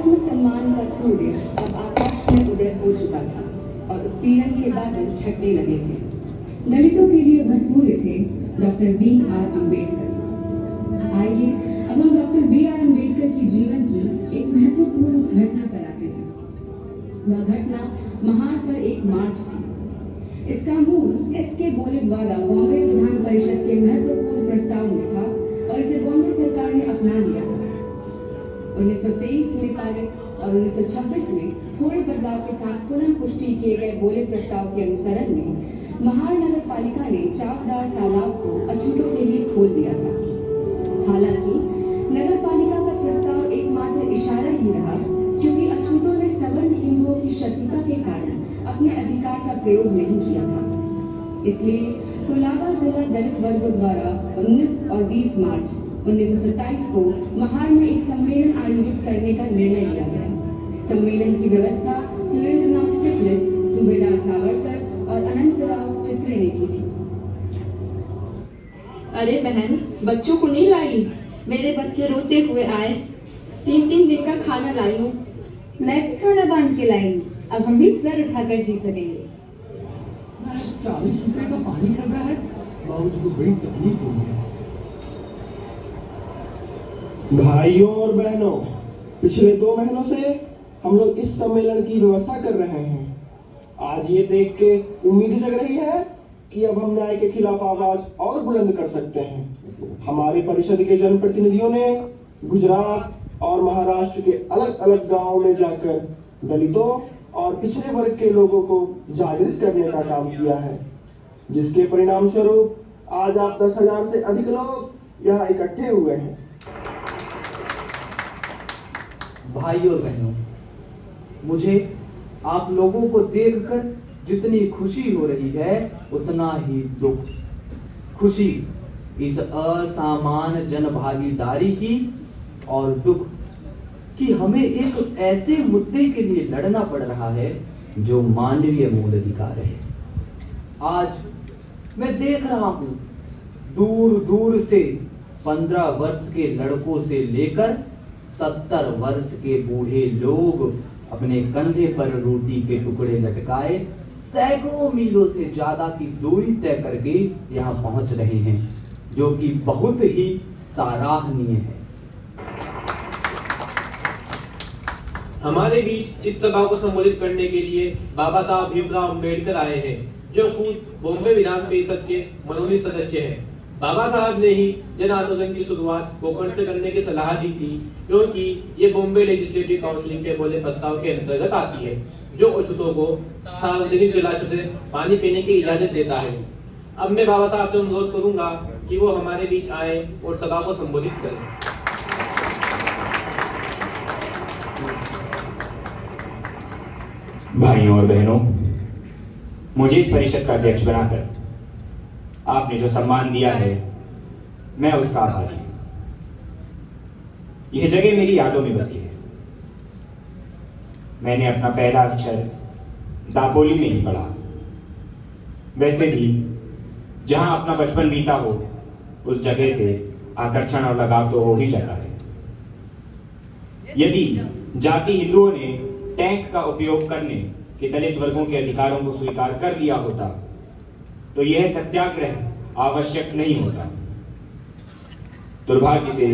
आत्मसम्मान का सूर्य अब आकाश में उदय हो चुका था और उत्पीड़न के बादल छटने लगे थे। दलितों के लिए वह सूर्य थे डॉक्टर B.R. अम्बेडकर। आइए अब हम डॉक्टर B.R. अम्बेडकर की जीवन की एक महत्वपूर्ण घटना पर आते हैं। वह घटना महाड़ पर एक मार्च थी। इसका मूल S.K. बोले द्वारा बॉम्बे विधान परिषद के महत्वपूर्ण प्रस्ताव में था और इसे बॉम्बे सरकार ने अपना लिया था। 1923 में पारित और 1926 में थोड़े बदलाव के साथ पुनः पुष्टि किए गए बोले प्रस्ताव के अनुसरण में महाड़ नगर पालिका ने चाकदार तालाब को अछूतों के लिए खोल दिया था। हालांकि नगर पालिका का प्रस्ताव एकमात्र इशारा ही रहा, क्योंकि अछूतों ने सवर्ण हिंदुओं की शत्रुता के कारण अपने अधिकार का प्रयोग नहीं किया था। इसलिए कोलाबा जिला दलित वर्ग द्वारा 19 और 20 मार्च 1927 को महाड़ में एक सम्मेलन आयोजित करने का निर्णय लिया गया। सम्मेलन की व्यवस्था सुरेंद्रनाथ किपलिस, सूबेदार सावरकर और अनंतराव चित्रे ने की थी। अरे बहन, बच्चों को नहीं लाई? मेरे बच्चे रोते हुए आए। 3-3 दिन का खाना लाई हूँ। मैं भी खाना बांध के लाई। अब हम भी सर उठाकर जी सकेंगे। 40 रुपए का पानी खर रहा है, बहुत बड़ी तकलीफ हो गई। भाइयों और बहनों, पिछले 2 महीनों से हम लोग इस सम्मेलन की व्यवस्था कर रहे हैं। आज ये देख के उम्मीद जग रही है कि अब हम न्याय के खिलाफ आवाज और बुलंद कर सकते हैं। हमारे परिषद के जनप्रतिनिधियों ने गुजरात और महाराष्ट्र के अलग अलग गांवों में जाकर दलितों और पिछड़े वर्ग के लोगों को जागृत करने का काम किया है, जिसके परिणाम स्वरूप आज आप 10,000 से अधिक लोग यहाँ इकट्ठे हुए हैं। भाइयों और बहनों, मुझे आप लोगों को देखकर जितनी खुशी हो रही है उतना ही दुख। खुशी इस असामान्य जन भागीदारी की और दुख कि हमें एक ऐसे मुद्दे के लिए लड़ना पड़ रहा है जो मानवीय मूल अधिकार है। आज मैं देख रहा हूं दूर दूर से 15 वर्ष के लड़कों से लेकर 70 वर्ष के बूढ़े लोग अपने कंधे पर रोटी के टुकड़े लटकाए सैकड़ों मीलों से ज्यादा की दूरी तय करके यहाँ पहुंच रहे हैं, जो कि बहुत ही सराहनीय है। हमारे बीच इस सभा को संबोधित करने के लिए बाबा साहब भीमराव अम्बेडकर आए हैं, जो खुद बॉम्बे विधान परिषद के मनोनीत सदस्य हैं। बाबा साहब ने ही जन आंदोलन की शुरुआत कोकण से करने की सलाह दी थी, क्योंकि ये बॉम्बे लेजिस्लेटिव काउंसिल के बोले प्रस्ताव के अंतर्गत आती है, जो अछूतों को सार्वजनिक जलाशय से पानी पीने की इजाजत देता है। अब मैं बाबा साहब से अनुरोध करूंगा कि वो हमारे बीच आए और सभा को संबोधित करें। भाइयों और बहनों, मुझे इस परिषद का अध्यक्ष बनाकर आपने जो सम्मान दिया है, मैं उसका आभारी हूं। यह जगह मेरी यादों में बसी है। मैंने अपना पहला अक्षर दापोली में ही पढ़ा। वैसे भी जहां अपना बचपन बीता हो, उस जगह से आकर्षण और लगाव तो हो ही जाता है। यदि जाति हिंदुओं ने टैंक का उपयोग करने के दलित वर्गों के अधिकारों को स्वीकार कर लिया होता, तो यह सत्याग्रह आवश्यक नहीं होता। दुर्भाग्य से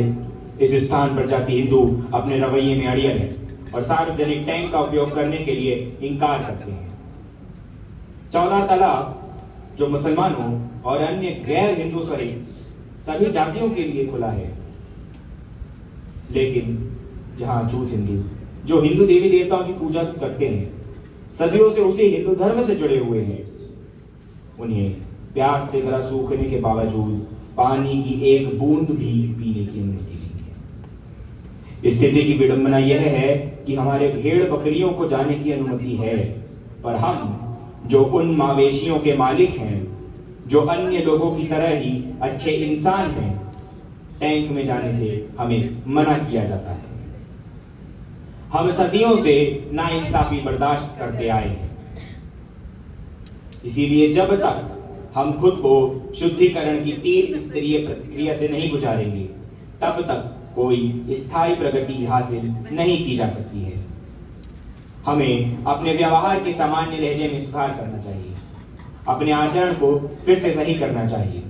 इस स्थान पर जाति हिंदू अपने रवैये में अड़ियल है और सार्वजनिक टैंक का उपयोग करने के लिए इनकार करते हैं। 14 तालाब जो मुसलमानों और अन्य गैर हिंदू सहित सभी जातियों के लिए खुला है, लेकिन जहां अछूत हिंदू जो हिंदू देवी देवताओं की पूजा करते हैं, सदियों से उसी हिंदू धर्म से जुड़े हुए हैं, उन्हें प्यास से गला सूखने के बावजूद पानी की एक बूंद भी पीने की अनुमति नहीं है। स्थिति की विडंबना यह है कि हमारे भेड़ बकरियों को जाने की अनुमति है, पर हम जो उन मवेशियों के मालिक हैं, जो अन्य लोगों की तरह ही अच्छे इंसान हैं, टैंक में जाने से हमें मना किया जाता है। हम सदियों से नाइंसाफी बर्दाश्त करते आए हैं। इसीलिए जब तक हम खुद को शुद्धिकरण की 3 स्तरीय प्रक्रिया से नहीं गुजारेंगे, तब तक कोई स्थायी प्रगति हासिल नहीं की जा सकती है। हमें अपने व्यवहार के सामान्य लहजे में सुधार करना चाहिए, अपने आचरण को फिर से सही करना चाहिए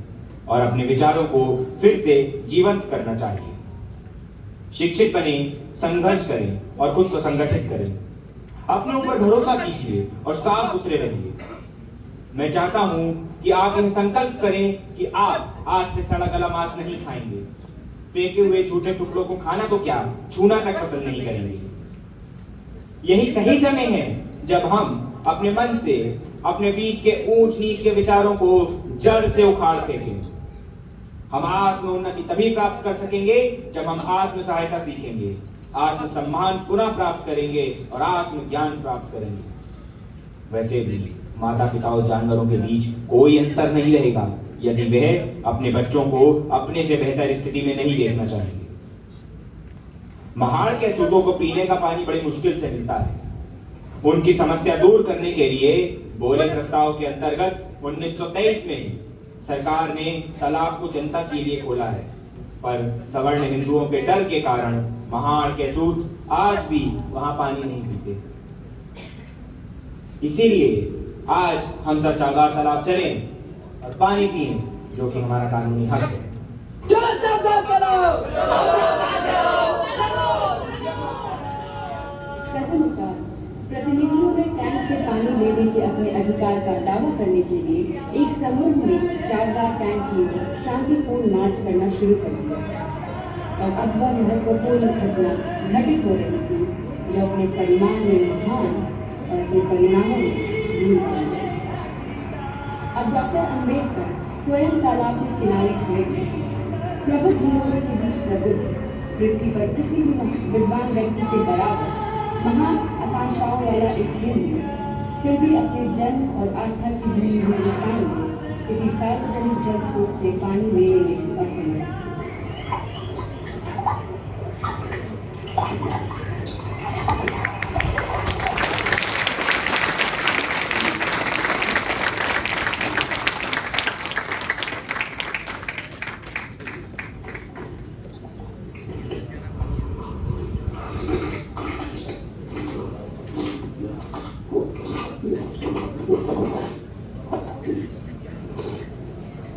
और अपने विचारों को फिर से जीवंत करना चाहिए। शिक्षित बने, संघर्ष करें और खुद को संगठित करें। अपने ऊपर भरोसा कीजिए और साफ सुथरे रहिए। मैं चाहता हूं कि आप यह संकल्प करें कि आप आज से सड़ा गला मांस नहीं खाएंगे। फेंके हुए झूठे टुकड़ों को खाना तो क्या, छूना तक पसंद नहीं करेंगे। यही सही समय है जब हम अपने मन से अपने बीच के ऊंच नीच के विचारों को जड़ से उखाड़ फेंकें। हम आत्मोन्नति तभी प्राप्त कर सकेंगे जब हम आत्म सहायता सीखेंगे, आत्मसम्मान पुनः प्राप्त करेंगे और आत्मज्ञान प्राप्त करेंगे। वैसे भी माता पिता और जानवरों के बीच कोई अंतर नहीं रहेगा यदि वह अपने बच्चों को अपने से बेहतर स्थिति में नहीं देखना चाहेंगे। महाड़ के अछूतों को पीने का पानी बड़ी मुश्किल से मिलता है। उनकी समस्या दूर करने के लिए बोले प्रस्ताव के अंतर्गत 1923 में सरकार ने तालाब को जनता के लिए खोला है, पर सवर्ण हिंदुओं के डर के कारण महाड़ के अछूत आज भी वहां पानी नहीं पीते। इसीलिए आज हम सब चागार तालाब चलें और पानी पिएं, जो कि हमारा कानूनी हक है। तदनुसार प्रतिनिधियों ने टैंक से पानी लेने के अपने अधिकार का दावा करने के लिए एक समूह में 4 बार टैंक की ओर शांतिपूर्ण मार्च करना शुरू कर दिया। और अब वह महत्वपूर्ण घटना घटित हो रही थी जो अपने परिमाण में महान और अपने परिणामों में भीम। अब डॉक्टर अंबेडकर स्वयं तालाब के किनारे खड़े थे। प्रबुद्ध धर्मों के बीच प्रबुद्ध, पृथ्वी पर किसी भी विद्वान व्यक्ति के बराबर महान आकांक्षाओं वाला एक हिंदू, फिर भी अपने जन्म और आस्था की भूमि हिंदुस्तान में किसी सार्वजनिक जल स्रोत से पानी लेने में असमर्थ।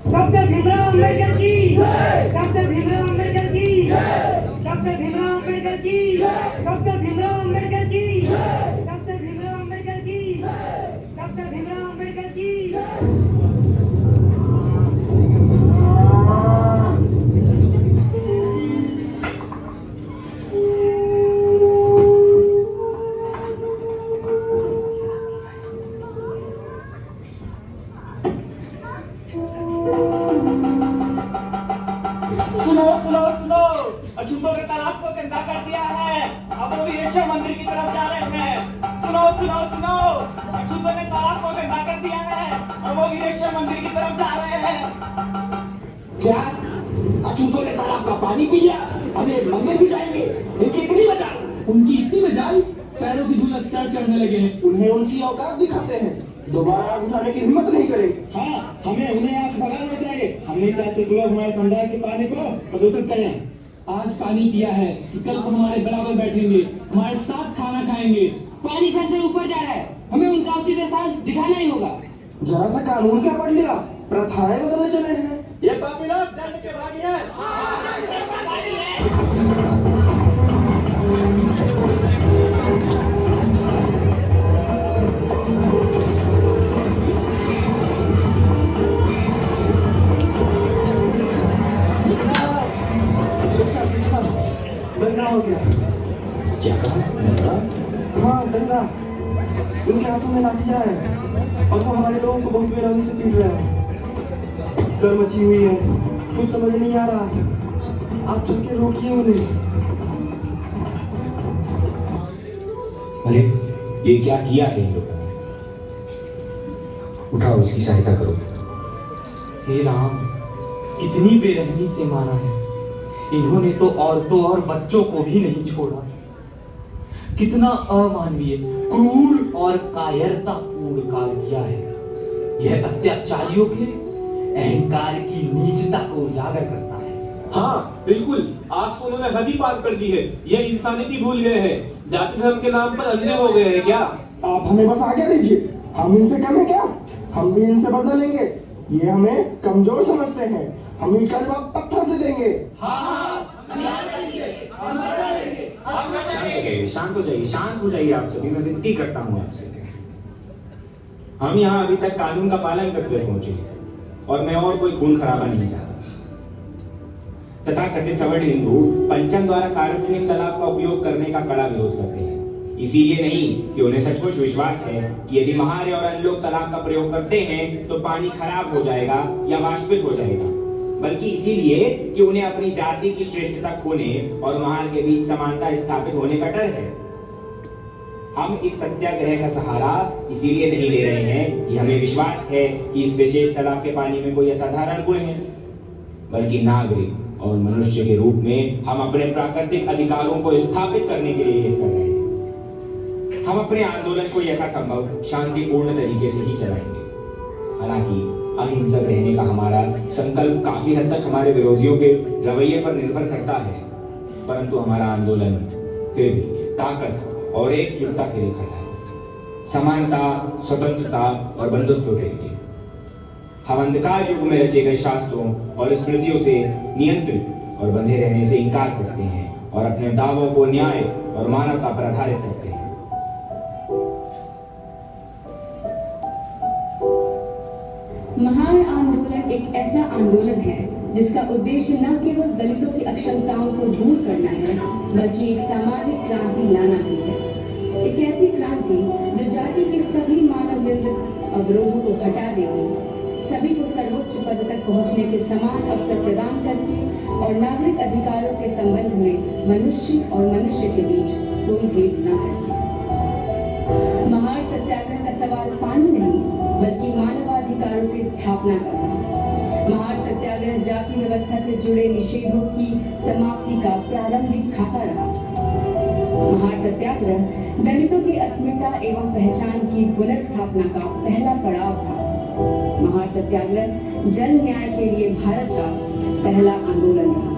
डॉक्टर भीमराव अम्बेडकर की, डॉक्टर भीमराव अम्बेडकर की, डॉक्टर भीमराव अम्बेडकर की, डॉक्टर भीमराव अम्बेडकर की, डॉक्टर भीमराव अम्बेडकर की, डॉक्टर भीमराव अम्बेडकर की। अछूतों ने तालाब को गंदा कर दिया है। अब वो वीरेश्वर मंदिर की तरफ जा रहे हैं। सुनो सुनो सुनो, अछूतों ने तालाब को गंदा कर दिया है। अब वो वीरेश्वर मंदिर की तरफ जा रहे हैं। क्या अछूतों ने तालाब का पानी पी लिया? अबे मंदिर भी जाएंगे? इनकी इतनी मजाल, उनकी इतनी मजाल, पैरों की धूल सर चढ़ने लगे हैं। उन्हें उनकी औकात दिखाते हैं, दोबारा आग उठाने की हिम्मत नहीं करें। हाँ, हमें उन्हें यहाँ से भगाना चाहिए। हम नहीं चाहते कि लोग हमारे समुदाय के पानी को प्रदूषित करें। आज पानी पिया है कि कल को हमारे बराबर बैठेंगे, हमारे साथ खाना खाएंगे। पानी सर से ऊपर जा रहा है, हमें उनका उचित स्थान दिखाना ही होगा। जरा सा कानून क्या पढ़ लिया, प्रथाएं बदलने चले हैं। ये पापी लोग दंड के भागी हैं। दंगा हो गया। क्या कहा? हाँ, दंगा। उनके हाथों में लाठियां है और वो हमारे लोगों को बहुत बेरहमी से पीट रहे हैं। डर मची हुई है, कुछ समझ नहीं आ रहा। आप चल के रोकिए उन्हें। अरे ये क्या किया है इन लोगों ने? उठाओ, इसकी सहायता करो। हे राम, कितनी बेरहमी से मारा है। इन्होंने तो औरतों और बच्चों को भी नहीं छोड़ा। कितना अमानवीय, क्रूर और कायरतापूर्ण कार्य किया है। यह अत्याचारियों के अहंकार की नीचता को उजागर करता है। हाँ बिल्कुल, आज तो उन्होंने हद ही पार कर दी है। यह इंसानियत ही भूल गए हैं। जाति धर्म के नाम पर अंधे हो गए हैं क्या? आप हमें बस आज्ञा दीजिए, हम इनसे कम है क्या? हम भी इनसे बदला लेंगे। ये हमें कमजोर समझते हैं, हम इनका जवाब पत्थर से देंगे। शांत हो जाइए, शांत हो जाइए आप सभी। मैं विनती करता हूँ आपसे। हम यहाँ अभी तक कानून का पालन करते हुए पहुंचे और मैं और कोई खून खराबा नहीं चाहता। तथा कथित सवर्ण हिंदू पंचम द्वारा सार्वजनिक तालाब का उपयोग करने का कड़ा विरोध करते हैं। इसीलिए नहीं कि उन्हें सचमुच विश्वास है कि यदि महार और अन्य लोग तालाब का प्रयोग करते हैं तो पानी खराब हो जाएगा या वाष्पित हो जाएगा, बल्कि इसीलिए कि उन्हें अपनी जाति की श्रेष्ठता खोने और महार के बीच समानता स्थापित होने का डर है। हम इस सत्याग्रह का सहारा इसीलिए नहीं ले रहे हैं कि हमें विश्वास है कि इस विशेष तालाब के पानी में कोई असाधारण गुण है, बल्कि नागरिक और मनुष्य के रूप में हम अपने प्राकृतिक अधिकारों को स्थापित करने के लिए यह कर रहे हैं। हम अपने आंदोलन को यथासंभव शांतिपूर्ण तरीके से ही चलाएंगे। हालांकि अहिंसक रहने का हमारा संकल्प काफी हद तक हमारे विरोधियों के रवैये पर निर्भर करता है, परंतु हमारा आंदोलन फिर भी ताकत और एकजुटता के लिए खड़ा है, समानता, स्वतंत्रता और बंधुत्व के लिए। हम अंधकार युग में रचे गए शास्त्रों और स्मृतियों से नियंत्रित और बंधे रहने से इनकार करते हैं और अपने दावों को न्याय और मानवता पर आधारित करते हैं। महार आंदोलन एक ऐसा आंदोलन है जिसका उद्देश्य न केवल दलितों की अक्षमताओं को दूर करना है, बल्कि एक सामाजिक क्रांति लाना भी है। एक ऐसी क्रांति जो जाति के सभी मानव निर्मित अवरोधों को हटा देगी, सभी को सर्वोच्च पद तक पहुंचने के समान अवसर प्रदान करके और नागरिक अधिकारों के संबंध में मनुष्य और मनुष्य के बीच कोई भेद न है। महार सत्याग्रह का सवाल पानी नहीं, बल्कि मानवाधिकारों की स्थापना का था। महार सत्याग्रह जाति व्यवस्था से जुड़े निषेधों की समाप्ति का प्रारंभिक खाका रहा। महार सत्याग्रह दलितों की अस्मिता एवं पहचान की पुनर्स्थापना का पहला पड़ाव था। महार सत्याग्रह जन न्याय के लिए भारत का पहला आंदोलन रहा।